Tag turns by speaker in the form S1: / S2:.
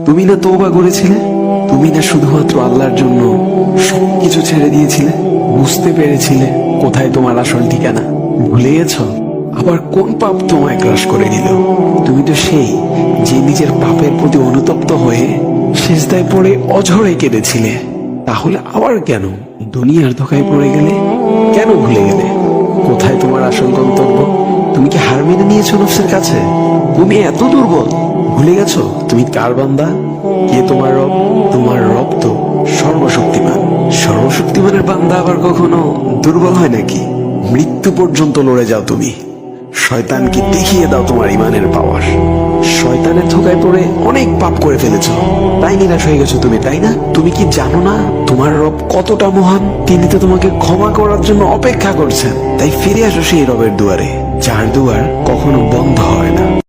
S1: তুমি না তওবা করেছিলে? তুমি না শুধুমাত্র আল্লাহর জন্য সবকিছু ছেড়ে দিয়েছিলে? বুঝতে পেরেছিলে কোথায় তোমার আসল ঠিকানা? ভুলে গেছো? আবার কোন পাপ তোমায় গ্রাস করে নিল? তুমি তো সেই যে নিজের পাপের প্রতি অনুতপ্ত হয়ে সিজদায় পড়ে অঝরে কেঁদেছিলে। তাহলে আবার কেন দুনিয়ার ধোকায় পড়ে গেলে? কেন ভুলে গেলে কোথায় তোমার আসল গন্তব্য? তুমি কি হার মেনে নিয়েছো নফসের কাছে? তুমি এত দুর্বল? ভুলে গেছো তুমি কার বান্দা? কে তোমার রব? তোমার রব তো সর্বশক্তিমান। সর্বশক্তিমানের বান্দা আবার কখনো দুর্বল হয় নাকি? মৃত্যু পর্যন্ত লড়ে যাও তুমি। শয়তানকে দেখিয়ে দাও তোমার ইমানের পাওয়ার। শয়তানের ধোকায় পড়ে অনেক পাপ করে ফেলেছো, তাই নিরাশ হয়ে গেছো তুমি, তাই না? তুমি কি জানো না তোমার রব কতটা মহান? তিনি তো তোমাকে ক্ষমা করার জন্য অপেক্ষা করছেন। তাই ফিরে আসো সেই রবের দুয়ারে, যার দুয়ার কখনো বন্ধ হয় না।